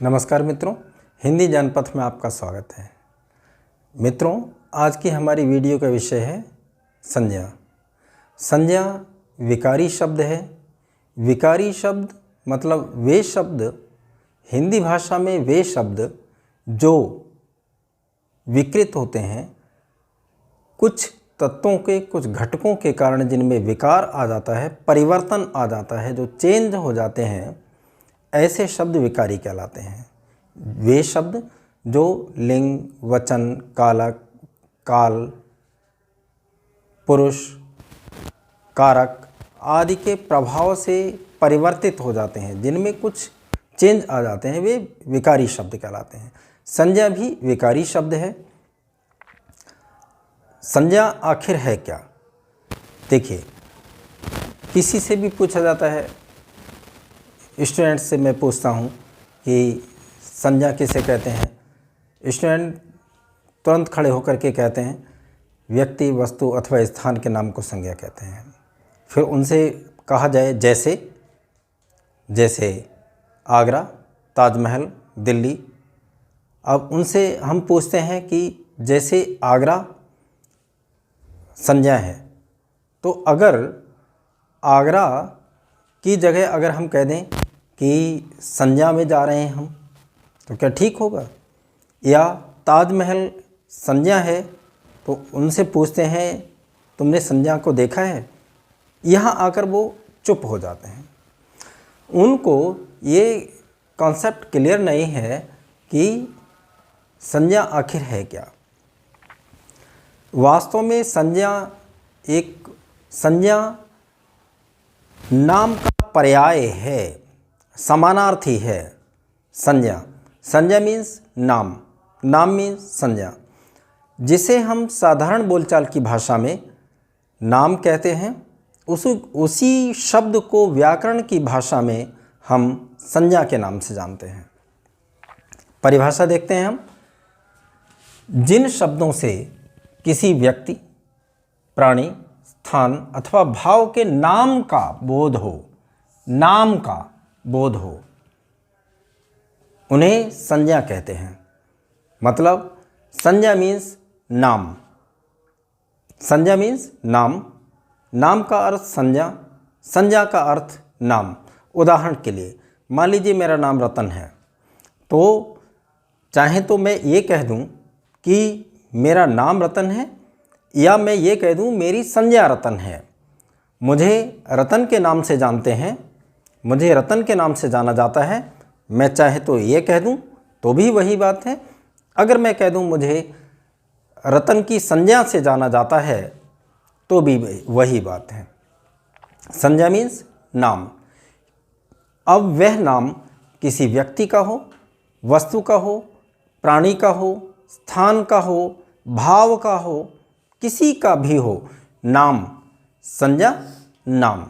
नमस्कार मित्रों, हिंदी ज्ञानपथ में आपका स्वागत है। मित्रों, आज की हमारी वीडियो का विषय है संज्ञा। संज्ञा विकारी शब्द है। विकारी शब्द मतलब वे शब्द, हिंदी भाषा में वे शब्द जो विकृत होते हैं, कुछ तत्वों के, कुछ घटकों के कारण जिनमें विकार आ जाता है, परिवर्तन आ जाता है, जो चेंज हो जाते हैं, ऐसे शब्द विकारी कहलाते हैं। वे शब्द जो लिंग, वचन, कारक, काल, पुरुष, कारक आदि के प्रभाव से परिवर्तित हो जाते हैं, जिनमें कुछ चेंज आ जाते हैं, वे विकारी शब्द कहलाते हैं। संज्ञा भी विकारी शब्द है। संज्ञा आखिर है क्या? देखिए, किसी से भी पूछा जाता है, स्टूडेंट से मैं पूछता हूँ कि संज्ञा किसे कहते हैं। स्टूडेंट तुरंत खड़े होकर के कहते हैं व्यक्ति, वस्तु अथवा स्थान के नाम को संज्ञा कहते हैं। फिर उनसे कहा जाए जैसे आगरा, ताजमहल, दिल्ली। अब उनसे हम पूछते हैं कि जैसे आगरा संज्ञा है, तो अगर आगरा की जगह अगर हम कह दें कि संज्ञा में जा रहे हैं हम, तो क्या ठीक होगा? या ताजमहल संज्ञा है, तो उनसे पूछते हैं तुमने संज्ञा को देखा है? यहाँ आकर वो चुप हो जाते हैं। उनको ये कॉन्सेप्ट क्लियर नहीं है कि संज्ञा आखिर है क्या। वास्तव में संज्ञा नाम का पर्याय है, समानार्थी है। संज्ञा मीन्स नाम, नाम मीन्स संज्ञा। जिसे हम साधारण बोलचाल की भाषा में नाम कहते हैं, उसी शब्द को व्याकरण की भाषा में हम संज्ञा के नाम से जानते हैं। परिभाषा देखते हैं हम। जिन शब्दों से किसी व्यक्ति, प्राणी, स्थान अथवा भाव के नाम का बोध हो, उन्हें संज्ञा कहते हैं। मतलब संज्ञा मीन्स नाम। संज्ञा मीन्स नाम, नाम का अर्थ संज्ञा, संज्ञा का अर्थ नाम। उदाहरण के लिए मान लीजिए मेरा नाम रतन है, तो चाहे तो मैं ये कह दूं कि मेरा नाम रतन है, या मैं ये कह दूं मेरी संज्ञा रतन है। मुझे रतन के नाम से जानते हैं, मुझे रतन के नाम से जाना जाता है। मैं चाहे तो ये कह दूं तो भी वही बात है। अगर मैं कह दूं मुझे रतन की संज्ञा से जाना जाता है, तो भी वही बात है। संज्ञा मीन्स नाम। अब वह नाम किसी व्यक्ति का हो, वस्तु का हो, प्राणी का हो, स्थान का हो, भाव का हो, किसी का भी हो, नाम, संज्ञा, नाम।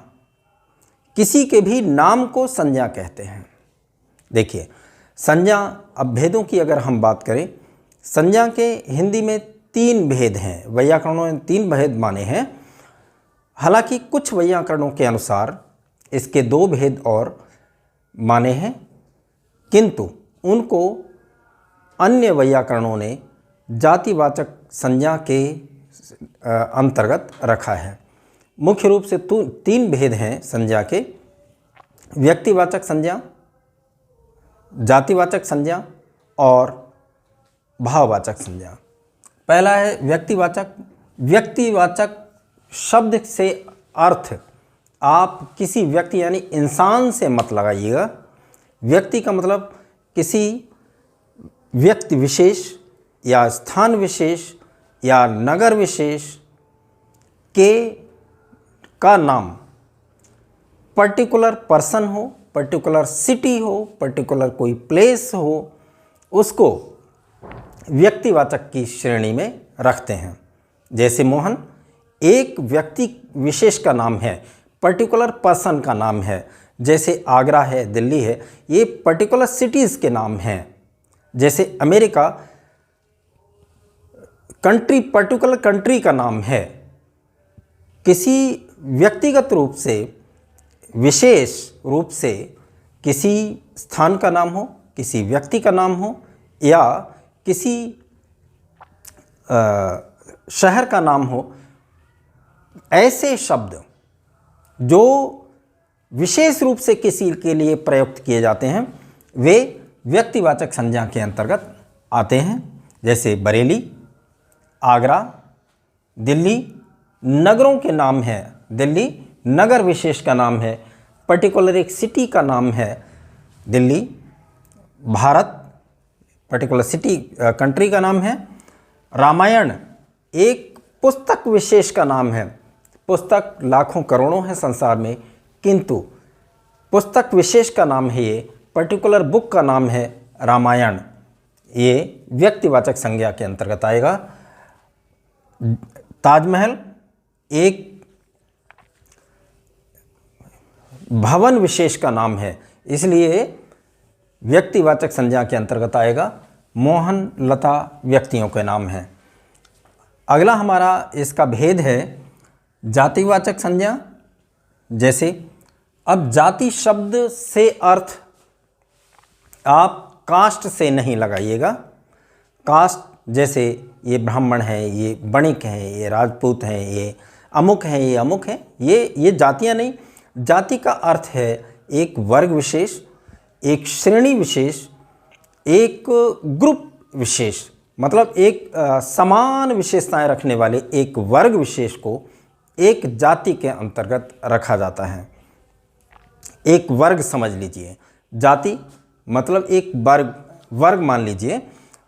किसी के भी नाम को संज्ञा कहते हैं। देखिए, संज्ञा, अब भेदों की अगर हम बात करें, संज्ञा के हिंदी में 3 भेद हैं। वैयाकरणों ने 3 भेद माने हैं। हालांकि कुछ वैयाकरणों के अनुसार इसके 2 भेद और माने हैं, किंतु उनको अन्य वैयाकरणों ने जातिवाचक संज्ञा के अंतर्गत रखा है। मुख्य रूप से 3 भेद हैं संज्ञा के: व्यक्तिवाचक संज्ञा, जातिवाचक संज्ञा और भाववाचक संज्ञा। पहला है व्यक्तिवाचक। व्यक्तिवाचक शब्द से अर्थ आप किसी व्यक्ति यानी इंसान से मत लगाइएगा। व्यक्ति का मतलब किसी व्यक्ति विशेष या स्थान विशेष या नगर विशेष का नाम, पर्टिकुलर पर्सन हो, पर्टिकुलर सिटी हो, पर्टिकुलर कोई प्लेस हो, उसको व्यक्तिवाचक की श्रेणी में रखते हैं। जैसे मोहन एक व्यक्ति विशेष का नाम है, पर्टिकुलर पर्सन का नाम है। जैसे आगरा है, दिल्ली है, ये पर्टिकुलर सिटीज़ के नाम हैं। जैसे अमेरिका कंट्री, पर्टिकुलर कंट्री का नाम है। किसी व्यक्तिगत रूप से विशेष रूप से किसी स्थान का नाम हो, किसी व्यक्ति का नाम हो या किसी शहर का नाम हो, ऐसे शब्द जो विशेष रूप से किसी के लिए प्रयुक्त किए जाते हैं वे व्यक्तिवाचक संज्ञा के अंतर्गत आते हैं। जैसे बरेली, आगरा, दिल्ली नगरों के नाम हैं, दिल्ली नगर विशेष का नाम है, पर्टिकुलर एक सिटी का नाम है Delhi, Bharat particular city country का नाम है, रामायण एक पुस्तक विशेष का नाम है। पुस्तक लाखों करोड़ों हैं संसार में, किंतु पुस्तक विशेष का नाम है ये, पर्टिकुलर बुक का नाम है रामायण, ये व्यक्तिवाचक संज्ञा के अंतर्गत आएगा। ताजमहल एक भवन विशेष का नाम है, इसलिए व्यक्तिवाचक संज्ञा के अंतर्गत आएगा। मोहन लता व्यक्तियों के नाम हैं। अगला हमारा इसका भेद है जातिवाचक संज्ञा। जैसे अब जाति शब्द से अर्थ आप कास्ट से नहीं लगाइएगा। कास्ट जैसे ये ब्राह्मण है, ये बणिक हैं, ये राजपूत हैं, ये अमुक हैं, ये अमुक हैं, ये जातियां नहीं। जाति का अर्थ है एक वर्ग विशेष, एक श्रेणी विशेष, एक ग्रुप विशेष, मतलब एक समान विशेषताएं रखने वाले एक वर्ग विशेष को एक जाति के अंतर्गत रखा जाता है। एक वर्ग समझ लीजिए, जाति मतलब एक वर्ग मान लीजिए।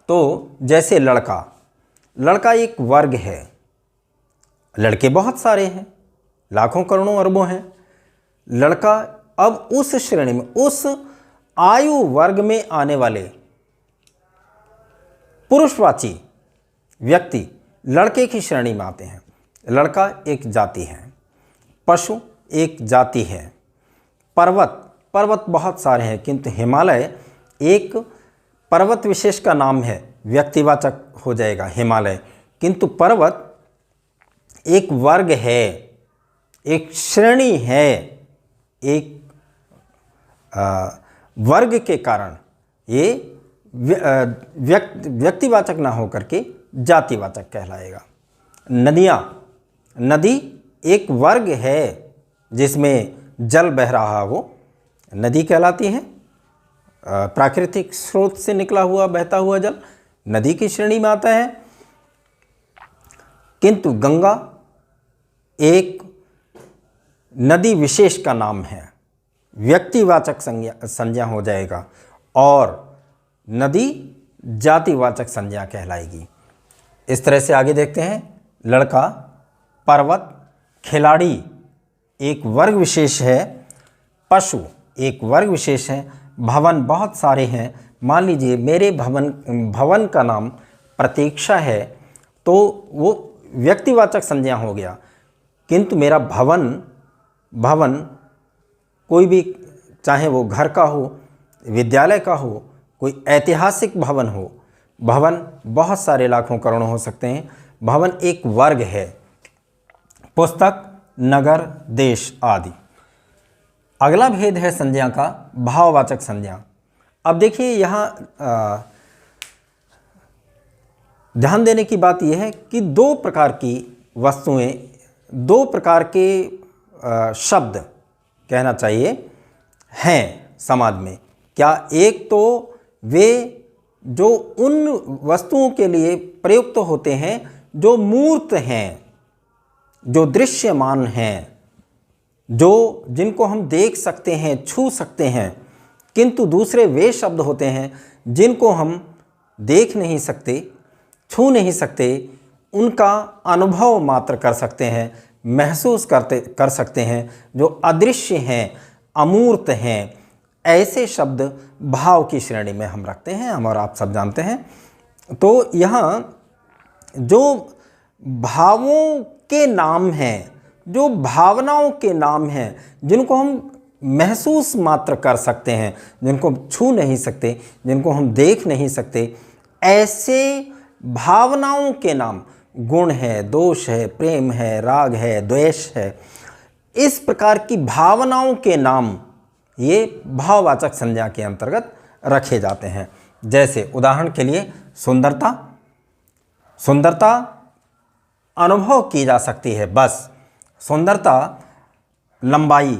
तो जैसे लड़का एक वर्ग है, लड़के बहुत सारे हैं, लाखों करोड़ों अरबों हैं। लड़का अब उस श्रेणी में, उस आयु वर्ग में आने वाले पुरुषवाची व्यक्ति लड़के की श्रेणी में आते हैं। लड़का एक जाति है, पशु एक जाति है, पर्वत बहुत सारे हैं, किंतु हिमालय एक पर्वत विशेष का नाम है, व्यक्तिवाचक हो जाएगा हिमालय। किंतु पर्वत एक वर्ग है, एक श्रेणी है, एक वर्ग के कारण ये व्यक्तिवाचक ना होकर के जातिवाचक कहलाएगा। नदी एक वर्ग है जिसमें जल बह रहा हो, नदी कहलाती है। प्राकृतिक स्रोत से निकला हुआ बहता हुआ जल नदी की श्रेणी में आता है। किंतु गंगा एक नदी विशेष का नाम है, व्यक्तिवाचक संज्ञा हो जाएगा, और नदी जातिवाचक संज्ञा कहलाएगी। इस तरह से आगे देखते हैं। लड़का, पर्वत, खिलाड़ी एक वर्ग विशेष है, पशु एक वर्ग विशेष है, भवन बहुत सारे हैं। मान लीजिए मेरे भवन का नाम प्रतीक्षा है, तो वो व्यक्तिवाचक संज्ञा हो गया। किंतु मेरा भवन कोई भी, चाहे वो घर का हो, विद्यालय का हो, कोई ऐतिहासिक भवन हो, भवन बहुत सारे लाखों करोड़ों हो सकते हैं। भवन एक वर्ग है, पुस्तक, नगर, देश आदि। अगला भेद है संज्ञा का भाववाचक संज्ञा। अब देखिए यहाँ ध्यान देने की बात यह है कि दो प्रकार की वस्तुएं, दो प्रकार के शब्द कहना चाहिए हैं समाज में। क्या एक तो वे जो उन वस्तुओं के लिए प्रयुक्त होते हैं जो मूर्त हैं, जो दृश्यमान हैं, जो जिनको हम देख सकते हैं, छू सकते हैं। किंतु दूसरे वे शब्द होते हैं जिनको हम देख नहीं सकते, छू नहीं सकते, उनका अनुभव मात्र कर सकते हैं, महसूस कर सकते हैं, जो अदृश्य हैं, अमूर्त हैं। ऐसे शब्द भाव की श्रेणी में हम रखते हैं, हम और आप सब जानते हैं। तो यहाँ जो भावों के नाम हैं, जो भावनाओं के नाम हैं, जिनको हम महसूस मात्र कर सकते हैं, जिनको छू नहीं सकते, जिनको हम देख नहीं सकते, ऐसे भावनाओं के नाम गुण है, दोष है, प्रेम है, राग है, द्वेष है, इस प्रकार की भावनाओं के नाम ये भाववाचक संज्ञा के अंतर्गत रखे जाते हैं। जैसे उदाहरण के लिए सुंदरता, सुंदरता अनुभव की जा सकती है बस। सुंदरता, लंबाई,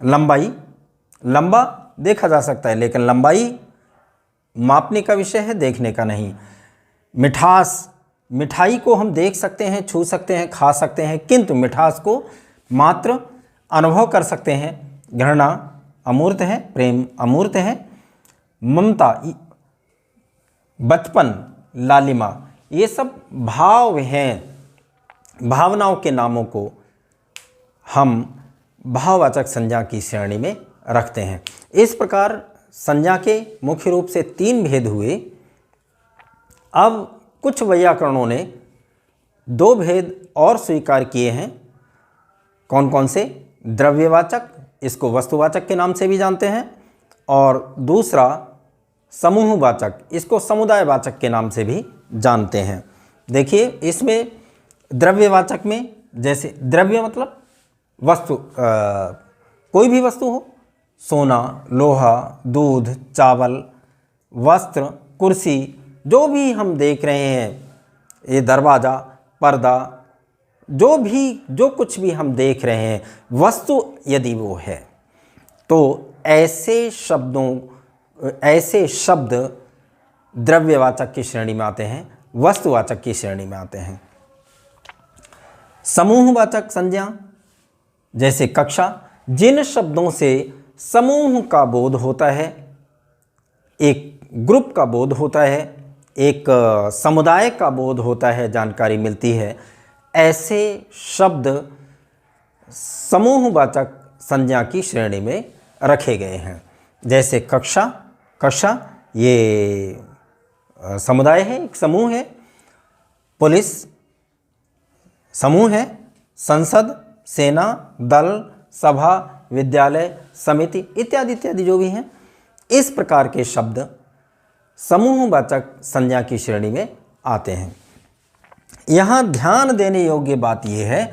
लंबाई, लंबा देखा जा सकता है लेकिन लंबाई मापने का विषय है, देखने का नहीं। मिठास, मिठाई को हम देख सकते हैं, छू सकते हैं, खा सकते हैं, किंतु मिठास को मात्र अनुभव कर सकते हैं। घृणा अमूर्त है, प्रेम अमूर्त है। ममता, बचपन, लालिमा, ये सब भाव हैं। भावनाओं के नामों को हम भाववाचक संज्ञा की श्रेणी में रखते हैं। इस प्रकार संज्ञा के मुख्य रूप से 3 भेद हुए। अब कुछ वैयाकरणों ने 2 भेद और स्वीकार किए हैं। कौन कौन से? द्रव्यवाचक, इसको वस्तुवाचक के नाम से भी जानते हैं, और दूसरा समूहवाचक, इसको समुदायवाचक के नाम से भी जानते हैं। देखिए इसमें द्रव्यवाचक में, जैसे द्रव्य मतलब वस्तु, कोई भी वस्तु हो, सोना, लोहा, दूध, चावल, वस्त्र, कुर्सी, जो भी हम देख रहे हैं, ये दरवाज़ा, पर्दा, जो कुछ भी हम देख रहे हैं, वस्तु यदि वो है, तो ऐसे शब्द द्रव्यवाचक की श्रेणी में आते हैं, वस्तुवाचक की श्रेणी में आते हैं। समूहवाचक संज्ञा, जैसे कक्षा, जिन शब्दों से समूह का बोध होता है, एक ग्रुप का बोध होता है, एक समुदाय का बोध होता है, जानकारी मिलती है, ऐसे शब्द समूहवाचक संज्ञा की श्रेणी में रखे गए हैं। जैसे कक्षा, कक्षा ये समुदाय है, एक समूह है। पुलिस समूह है। संसद, सेना, दल, सभा, विद्यालय, समिति इत्यादि इत्यादि जो भी हैं, इस प्रकार के शब्द समूहवाचक संज्ञा की श्रेणी में आते हैं। यहाँ ध्यान देने योग्य बात यह है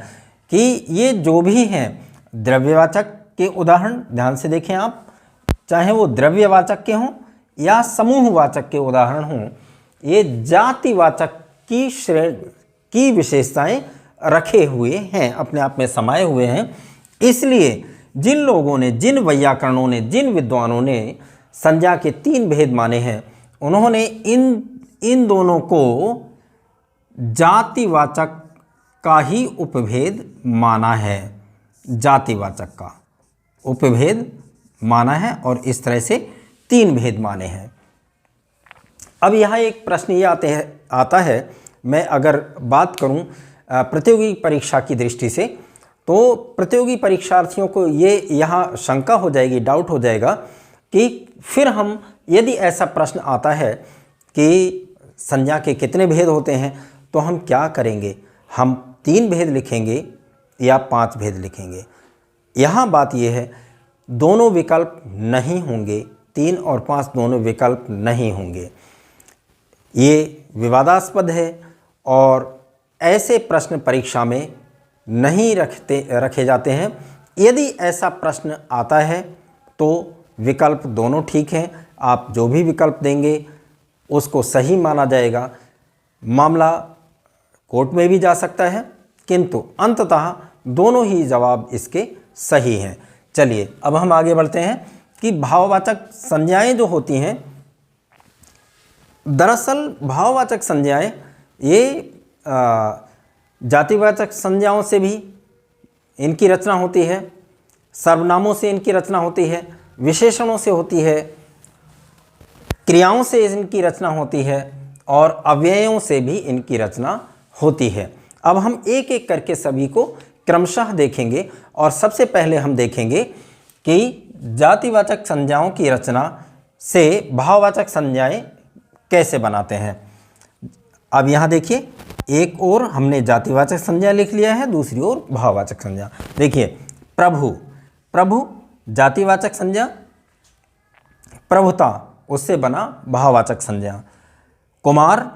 कि ये जो भी हैं द्रव्यवाचक के उदाहरण ध्यान से देखें आप, चाहे वो द्रव्यवाचक के हों या समूहवाचक के उदाहरण हों, ये जातिवाचक की श्रेणी की विशेषताएं रखे हुए हैं, अपने आप में समाये हुए हैं। इसलिए जिन लोगों ने, जिन वैयाकरणों ने, जिन विद्वानों ने संज्ञा के 3 भेद माने हैं, उन्होंने इन दोनों को जातिवाचक का ही उपभेद माना है, जातिवाचक का उपभेद माना है और इस तरह से 3 भेद माने हैं। अब यहाँ एक प्रश्न ये आता है, मैं अगर बात करूँ प्रतियोगी परीक्षा की दृष्टि से, तो प्रतियोगी परीक्षार्थियों को ये यहाँ शंका हो जाएगी, डाउट हो जाएगा कि फिर हम, यदि ऐसा प्रश्न आता है कि संज्ञा के कितने भेद होते हैं, तो हम क्या करेंगे? हम 3 भेद लिखेंगे या 5 भेद लिखेंगे? यहाँ बात यह है, दोनों विकल्प नहीं होंगे, 3 और 5 दोनों विकल्प नहीं होंगे। ये विवादास्पद है और ऐसे प्रश्न परीक्षा में नहीं रखे जाते हैं। यदि ऐसा प्रश्न आता है तो विकल्प दोनों ठीक हैं, आप जो भी विकल्प देंगे उसको सही माना जाएगा। मामला कोर्ट में भी जा सकता है, किंतु अंततः दोनों ही जवाब इसके सही हैं। चलिए अब हम आगे बढ़ते हैं कि भाववाचक संज्ञाएं जो होती हैं, दरअसल भाववाचक संज्ञाएं ये जातिवाचक संज्ञाओं से भी इनकी रचना होती है, सर्वनामों से इनकी रचना होती है, विशेषणों से होती है, क्रियाओं से इनकी रचना होती है और अव्ययों से भी इनकी रचना होती है। अब हम एक एक करके सभी को क्रमशः देखेंगे और सबसे पहले हम देखेंगे कि जातिवाचक संज्ञाओं की रचना से भाववाचक संज्ञाएं कैसे बनाते हैं। अब यहाँ देखिए, एक ओर हमने जातिवाचक संज्ञा लिख लिया है, दूसरी ओर भाववाचक संज्ञा। देखिए प्रभु, प्रभु जातिवाचक संज्ञा, प्रभुता उससे बना भाववाचक संज्ञा। कुमार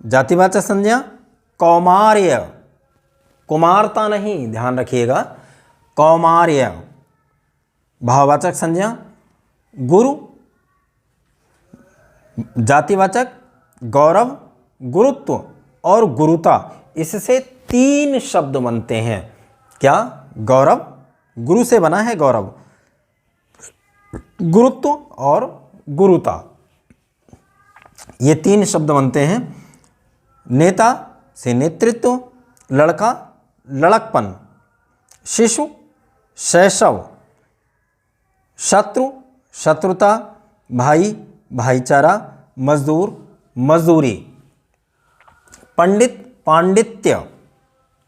जातिवाचक संज्ञा, कौमार्य कुमारता नहीं, ध्यान रखिएगा, कौमार्य। भाववाचक संज्ञा गुरु, जातिवाचक गौरव, गुरुत्व और गुरुता, इससे 3 शब्द बनते हैं। क्या? गौरव, गुरु से बना है गौरव, गुरुत्व और गुरुता, ये 3 शब्द बनते हैं। नेता से नेतृत्व, लड़का लड़कपन, शिशु शैशव, शत्रु शत्रुता, भाई भाईचारा, मजदूर मजदूरी, पंडित पांडित्य,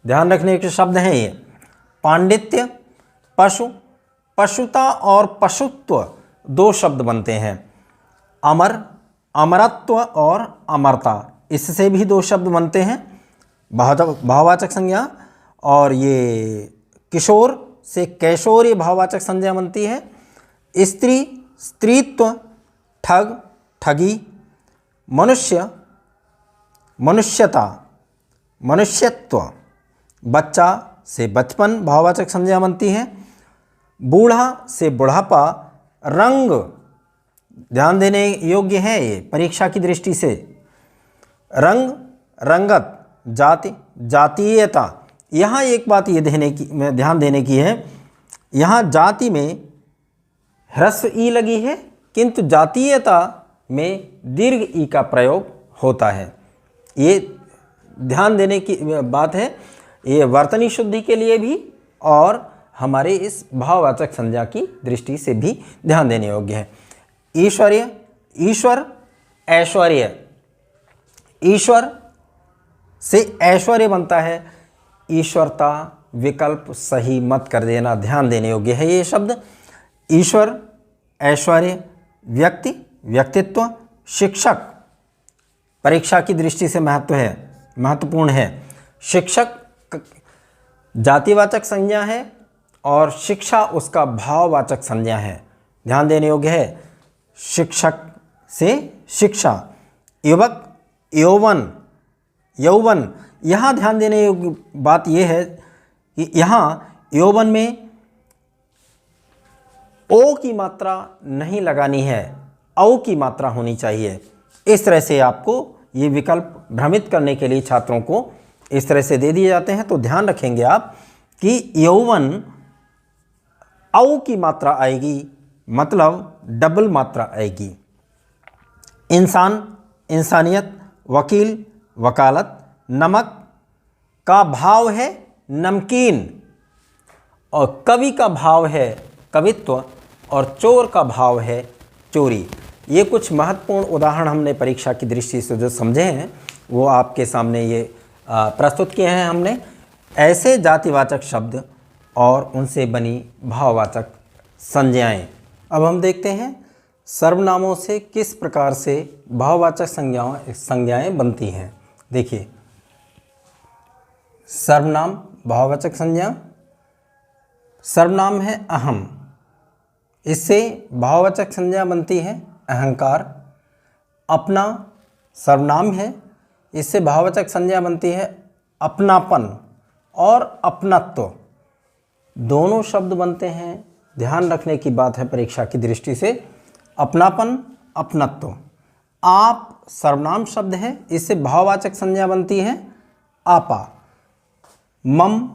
ध्यान रखने के शब्द हैं ये, पांडित्य, पशु पशुता और पशुत्व 2 शब्द बनते हैं। अमर अमरत्व और अमरता, इससे भी 2 शब्द बनते हैं भाववाचक संज्ञा। और ये किशोर से कैशोर्य भाववाचक संज्ञा बनती है। स्त्री स्त्रीत्व, ठग ठगी, मनुष्य मनुष्यता मनुष्यत्व, बच्चा से बचपन भाववाचक संज्ञा बनती है। बूढ़ा से बुढ़ापा, रंग, ध्यान देने योग्य है ये परीक्षा की दृष्टि से, रंग रंगत, जाति जातीयता। यहाँ एक बात ये ध्यान देने की है, यहाँ जाति में ह्रस्व ई लगी है, किंतु जातीयता में दीर्घ ई का प्रयोग होता है। ये ध्यान देने की बात है, ये वर्तनी शुद्धि के लिए भी और हमारे इस भाववाचक संज्ञा की दृष्टि से भी ध्यान देने योग्य है। ईश्वरीय, ईश्वर ऐश्वर्य, ईश्वर से ऐश्वर्य बनता है। ईश्वरता विकल्प सही मत कर देना, ध्यान देने योग्य है ये शब्द। ईश्वर ऐश्वर्य, व्यक्ति व्यक्तित्व, शिक्षक परीक्षा की दृष्टि से महत्वपूर्ण है। शिक्षक जातिवाचक संज्ञा है और शिक्षा उसका भाववाचक संज्ञा है, ध्यान देने योग्य है। शिक्षक से शिक्षा। युवक यौवन यौवन, यहाँ ध्यान देने योग्य बात यह है कि यहाँ यौवन में ओ की मात्रा नहीं लगानी है, औ की मात्रा होनी चाहिए। इस तरह से आपको ये विकल्प भ्रमित करने के लिए छात्रों को इस तरह से दे दिए जाते हैं। तो ध्यान रखेंगे आप कि यौवन औ की मात्रा आएगी, मतलब डबल मात्रा आएगी। इंसान इंसानियत, वकील वकालत, नमक का भाव है नमकीन, और कवि का भाव है कवित्व, और चोर का भाव है चोरी। ये कुछ महत्वपूर्ण उदाहरण हमने परीक्षा की दृष्टि से जो समझे हैं वो आपके सामने ये प्रस्तुत किए हैं हमने। ऐसे जातिवाचक शब्द और उनसे बनी भाववाचक संज्ञाएं। अब हम देखते हैं सर्वनामों से किस प्रकार से भाववाचक संज्ञाएं बनती हैं। देखिए, सर्वनाम भाववाचक संज्ञा। सर्वनाम है अहम, इससे भाववाचक संज्ञा बनती है अहंकार। अपना सर्वनाम है, इससे भाववाचक संज्ञा बनती है अपनापन और अपनत्व। दोनों शब्द बनते हैं, ध्यान रखने की बात है परीक्षा की दृष्टि से, अपनापन अपनत्व। आप सर्वनाम शब्द है, इससे भाववाचक संज्ञा बनती है आपा। मम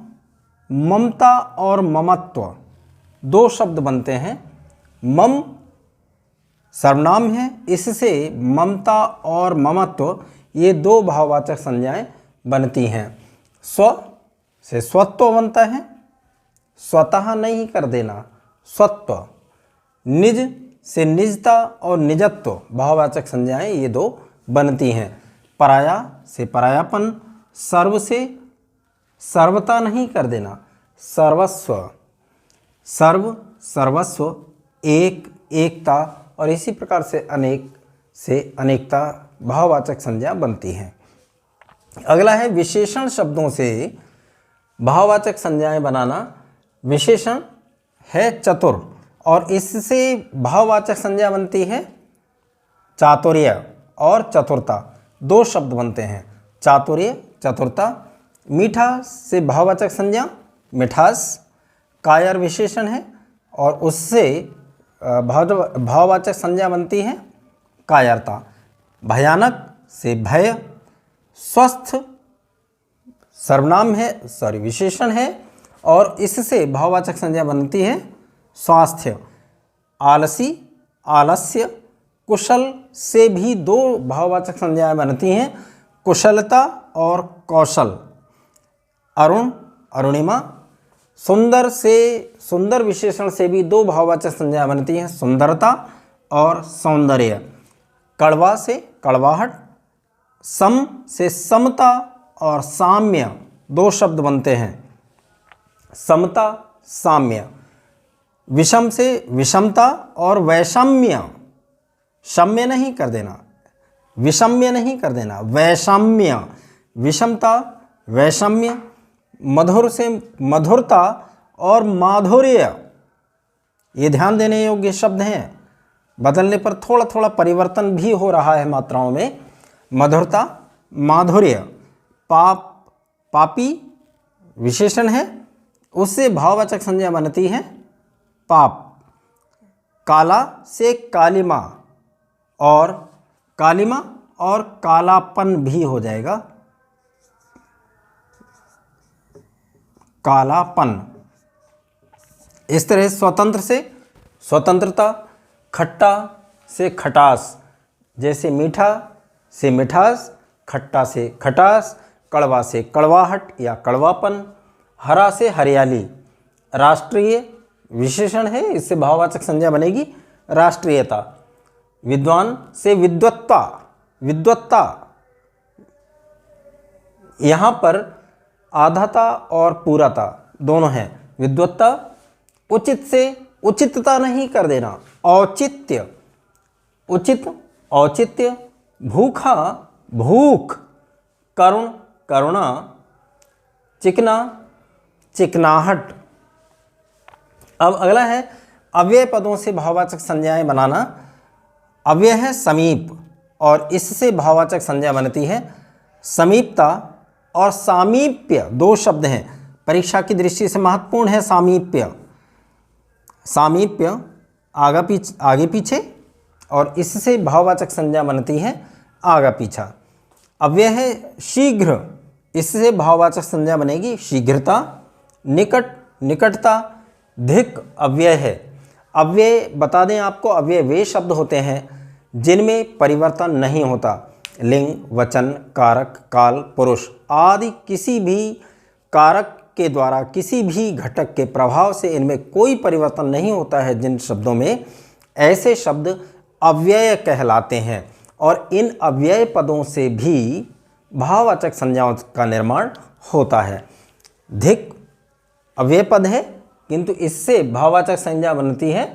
ममता और ममत्व, 2 शब्द बनते हैं। मम सर्वनाम है, इससे ममता और ममत्व ये 2 भाववाचक संज्ञाएं बनती हैं। स्व से स्वत्व बनता है, स्वतः नहीं कर देना, स्वत्व। निज से निजता और निजत्व भाववाचक संज्ञाएं ये 2 बनती हैं। पराया से परायापन, सर्व से सर्वता नहीं कर देना, सर्वस्व। सर्व सर्वस्व, एक एकता, और इसी प्रकार से अनेक से अनेकता भाववाचक संज्ञा बनती है। अगला है विशेषण शब्दों से भाववाचक संज्ञाएं बनाना। विशेषण है चतुर, और इससे भाववाचक संज्ञा बनती है चातुर्य और चतुरता। 2 शब्द बनते हैं, चातुर्य चतुरता। मीठा से भाववाचक संज्ञा मिठास, कायर विशेषण है और उससे भाववाचक संज्ञा बनती है कायरता। भयानक से भय, स्वस्थ सर्वनाम है विशेषण है और इससे भाववाचक संज्ञा बनती है स्वास्थ्य। आलसी, आलस्य, कुशल से भी दो भाववाचक संज्ञाएं बनती हैं, कुशलता और कौशल। अरुण, अरुणिमा। सुंदर से सुंदर विशेषण से भी दो भाववाचक संज्ञाएं बनती हैं, सुंदरता और सौंदर्य। कड़वा से कड़वाहट, सम से समता और साम्य, दो शब्द बनते हैं, समता साम्य। विषम से विषमता और वैषम्य, सम्य नहीं कर देना, विषम्य नहीं कर देना, वैषम्य, विषमता वैषम्य। मधुर से मधुरता और माधुर्य, ये ध्यान देने योग्य शब्द हैं, बदलने पर थोड़ा थोड़ा परिवर्तन भी हो रहा है मात्राओं में। मधुरता, माधुर्य। पाप, पापी विशेषण है, उससे भाववाचक संज्ञा बनती है पाप। काला से कालिमा और कालिमा और कालापन भी हो जाएगा, कालापन। इस तरह स्वतंत्र से स्वतंत्रता, खट्टा से खटास, जैसे मीठा से मिठास, खट्टा से खटास, कड़वा से कड़वाहट या कड़वापन। हरा से हरियाली, राष्ट्रीय विशेषण है, इससे भाववाचक संज्ञा बनेगी राष्ट्रीयता। विद्वान से विद्वत्ता, विद्वत्ता। यहाँ पर आधाता और पूराता दोनों हैं। विद्वत्ता, उचित से उचितता नहीं कर देना, औचित्य, उचित औचित्य। भूखा, भूख। करुण, करुणा। चिकना, चिकनाहट। अब अगला है अव्यय पदों से भाववाचक संज्ञाएं बनाना। अव्यय है समीप और इससे भाववाचक संज्ञा बनती है समीपता और सामीप्य, दो शब्द हैं, परीक्षा की दृष्टि से महत्वपूर्ण है सामीप्य। सामीप्य आगे पीछे और इससे भाववाचक संज्ञा बनती है आगा पीछा। अव्यय है शीघ्र, इससे भाववाचक संज्ञा बनेगी शीघ्रता। निकट, निकटता। धिक अव्यय है। अव्यय बता दें आपको, अव्यय वे शब्द होते हैं जिनमें परिवर्तन नहीं होता। लिंग, वचन, कारक, काल, पुरुष आदि किसी भी कारक के द्वारा किसी भी घटक के प्रभाव से इनमें कोई परिवर्तन नहीं होता है। जिन शब्दों में, ऐसे शब्द अव्यय कहलाते हैं और इन अव्यय पदों से भी भाववाचक संज्ञाओं का निर्माण होता है। धिक अव्यय पद है किंतु इससे भाववाचक संज्ञा बनती है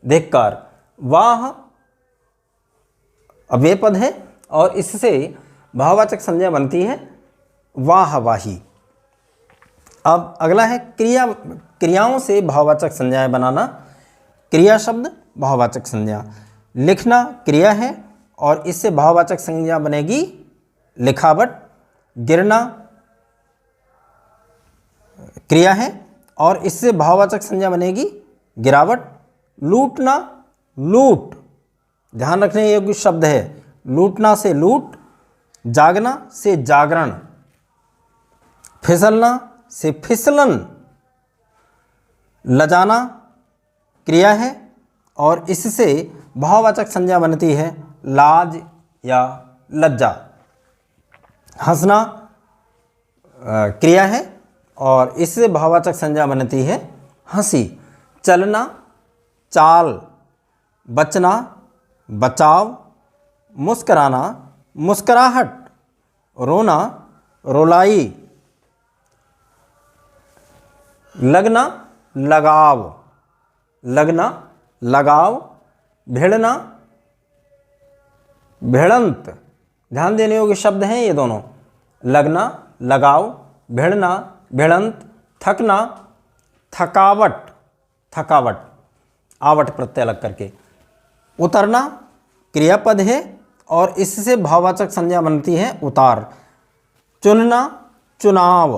धिक्कार। वाह अव्यय पद है और इससे भाववाचक संज्ञा बनती है वाहवाही। अब अगला है क्रियाओं से भाववाचक संज्ञाएं बनाना। क्रिया शब्द भाववाचक संज्ञा। लिखना क्रिया है और इससे भाववाचक संज्ञा बनेगी लिखावट। गिरना क्रिया है और इससे भाववाचक संज्ञा बनेगी गिरावट। लूटना, लूट ध्यान रखने योग्य शब्द है, लूटना से लूट। जागना से जागरण। फिसलना से फिसलन। लजाना क्रिया है और इससे भाववाचक संज्ञा बनती है लाज या लज्जा। हंसना क्रिया है और इससे भाववाचक संज्ञा बनती है हंसी। चलना चाल। बचना बचाव। मुस्कराना मुस्कराहट। रोना रोलाई। लगना लगाव। लगना लगाव। भिड़ना भिड़ंत। ध्यान देने योग्य शब्द हैं ये दोनों, लगना लगाव, भिड़ना भिड़ंत। थकना थकावट। थकावट आवट प्रत्यय लग करके। उतरना क्रियापद है और इससे भाववाचक संज्ञा बनती है उतार। चुनना चुनाव,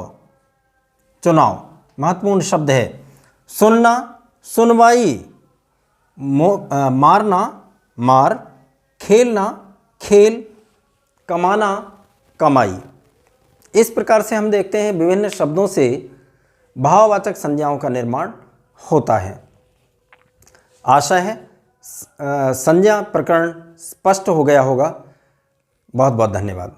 चुनाव महत्वपूर्ण शब्द है। सुनना, सुनवाई, मारना, मार, खेलना, खेल, कमाना, कमाई। इस प्रकार से हम देखते हैं विभिन्न शब्दों से भाववाचक संज्ञाओं का निर्माण होता है। आशा है संज्ञा प्रकरण स्पष्ट हो गया होगा। बहुत बहुत धन्यवाद।